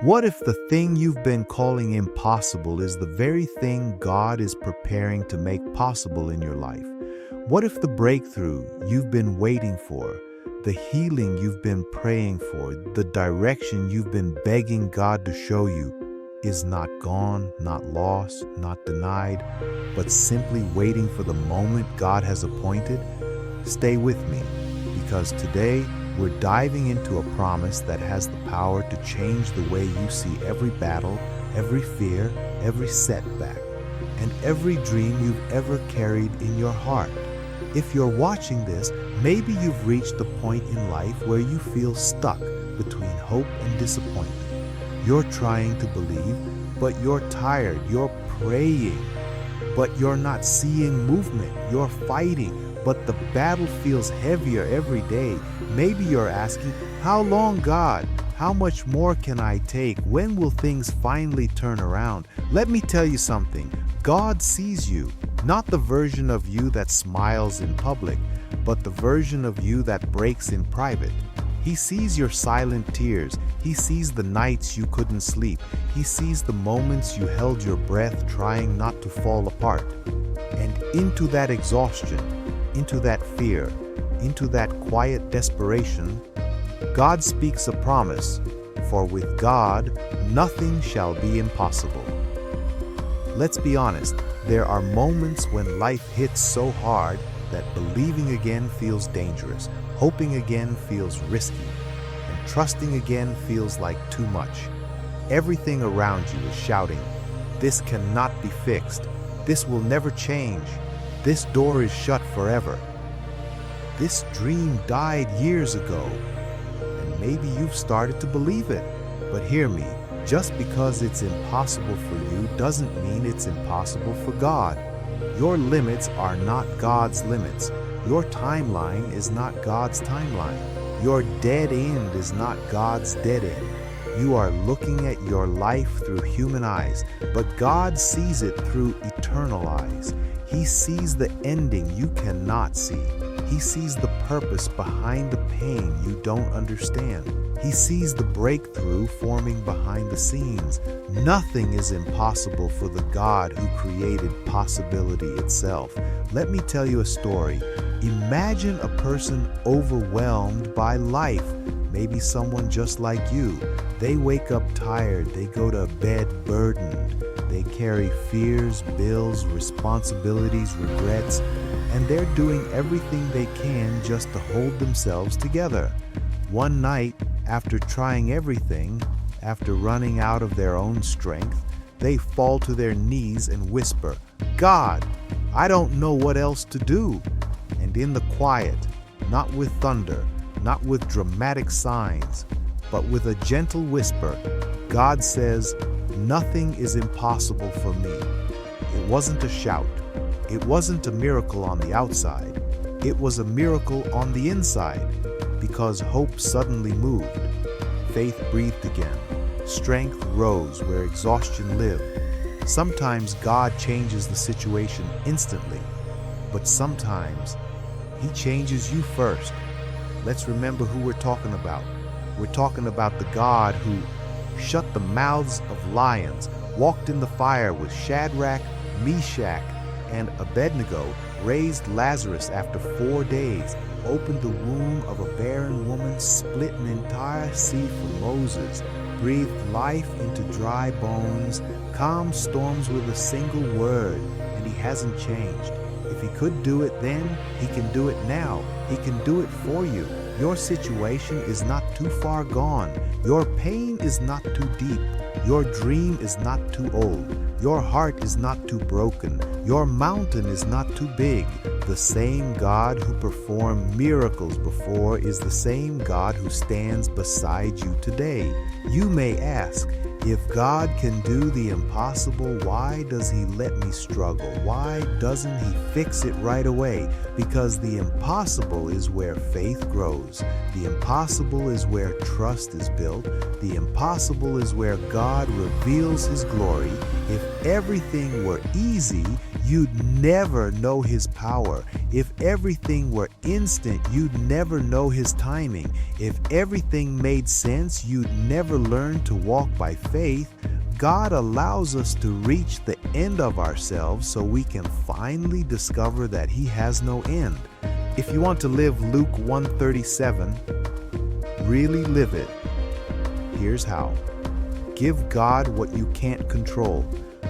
What if the thing you've been calling impossible is the very thing God is preparing to make possible in your life? What if the breakthrough you've been waiting for, the healing you've been praying for, the direction you've been begging God to show you is not gone, not lost, not denied, but simply waiting for the moment God has appointed? Stay with me, because today we're diving into a promise that has the power to change the way you see every battle, every fear, every setback, and every dream you've ever carried in your heart. If you're watching this, maybe you've reached the point in life where you feel stuck between hope and disappointment. You're trying to believe, but you're tired. You're praying, but you're not seeing movement. You're fighting, but the battle feels heavier every day. Maybe you're asking, how long, God? How much more can I take? When will things finally turn around? Let me tell you something. God sees you, not the version of you that smiles in public, but the version of you that breaks in private. He sees your silent tears. He sees the nights you couldn't sleep. He sees the moments you held your breath trying not to fall apart. And into that exhaustion, into that fear, into that quiet desperation, God speaks a promise, for with God, nothing shall be impossible. Let's be honest, there are moments when life hits so hard that believing again feels dangerous, hoping again feels risky, and trusting again feels like too much. Everything around you is shouting, "This cannot be fixed. This will never change. This door is shut forever. This dream died years ago." And maybe you've started to believe it. But hear me, just because it's impossible for you doesn't mean it's impossible for God. Your limits are not God's limits. Your timeline is not God's timeline. Your dead end is not God's dead end. You are looking at your life through human eyes, but God sees it through eternal eyes. He sees the ending you cannot see. He sees the purpose behind the pain you don't understand. He sees the breakthrough forming behind the scenes. Nothing is impossible for the God who created possibility itself. Let me tell you a story. Imagine a person overwhelmed by life, maybe someone just like you. They wake up tired, they go to bed burdened, they carry fears, bills, responsibilities, regrets, and they're doing everything they can just to hold themselves together. One night, after trying everything, after running out of their own strength, they fall to their knees and whisper, "God, I don't know what else to do." And in the quiet, not with thunder, not with dramatic signs, but with a gentle whisper, God says, "Nothing is impossible for me." It wasn't a shout. It wasn't a miracle on the outside. It was a miracle on the inside, because hope suddenly moved. Faith breathed again. Strength rose where exhaustion lived. Sometimes God changes the situation instantly, but sometimes He changes you first. Let's remember who we're talking about. We're talking about the God who shut the mouths of lions, walked in the fire with Shadrach, Meshach, and Abednego, raised Lazarus after 4 days, opened the womb of a barren woman, split an entire sea for Moses, breathed life into dry bones, calmed storms with a single word, and He hasn't changed. If He could do it then, He can do it now. He can do it for you. Your situation is not too far gone. Your pain is not too deep. Your dream is not too old. Your heart is not too broken. Your mountain is not too big. The same God who performed miracles before is the same God who stands beside you today. You may ask, if God can do the impossible, why does He let me struggle? Why doesn't He fix it right away? Because the impossible is where faith grows. The impossible is where trust is built. The impossible is where God reveals His glory. If everything were easy, you'd never know His power. If everything were instant, you'd never know His timing. If everything made sense, you'd never learn to walk by faith. God allows us to reach the end of ourselves so we can finally discover that He has no end. If you want to live Luke 1:37, really live it. Here's how. Give God what you can't control.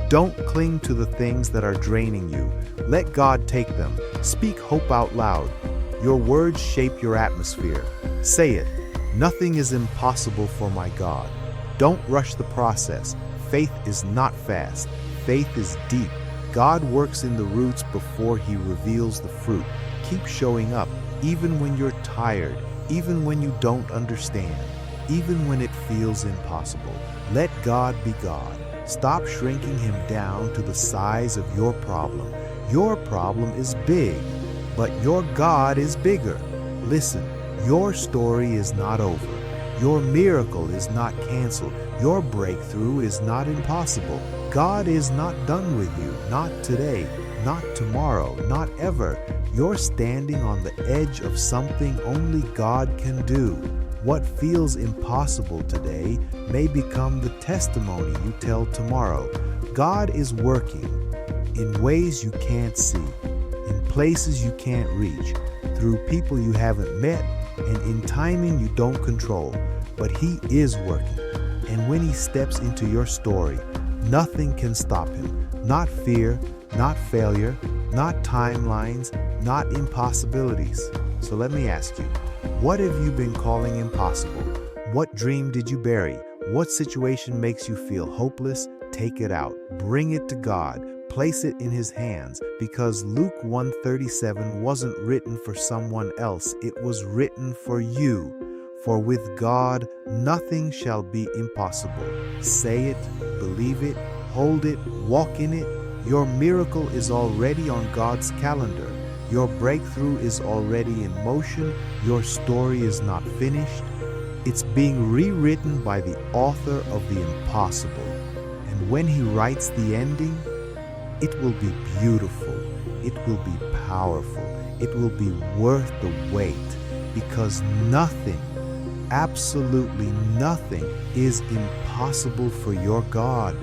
Don't cling to the things that are draining you. Let God take them. Speak hope out loud. Your words shape your atmosphere. Say it. Nothing is impossible for my God. Don't rush the process. Faith is not fast. Faith is deep. God works in the roots before He reveals the fruit. Keep showing up, even when you're tired, even when you don't understand, even when it feels impossible. Let God be God. Stop shrinking Him down to the size of your problem. Your problem is big, but your God is bigger. Listen, your story is not over. Your miracle is not canceled. Your breakthrough is not impossible. God is not done with you, not today, not tomorrow, not ever. You're standing on the edge of something only God can do. What feels impossible today may become the testimony you tell tomorrow. God is working in ways you can't see, in places you can't reach, through people you haven't met, and in timing you don't control. But He is working, and when He steps into your story, nothing can stop Him. Not fear, not failure, not timelines, not impossibilities. So let me ask you, what have you been calling impossible? What dream did you bury? What situation makes you feel hopeless? Take it out. Bring it to God. Place it in His hands, because Luke 1:37 wasn't written for someone else. It was written for you. For with God, nothing shall be impossible. Say it, believe it, hold it, walk in it. Your miracle is already on God's calendar. Your breakthrough is already in motion. Your story is not finished. It's being rewritten by the author of the impossible. And when He writes the ending, it will be beautiful. It will be powerful. It will be worth the wait, because nothing, absolutely nothing, is impossible for your God.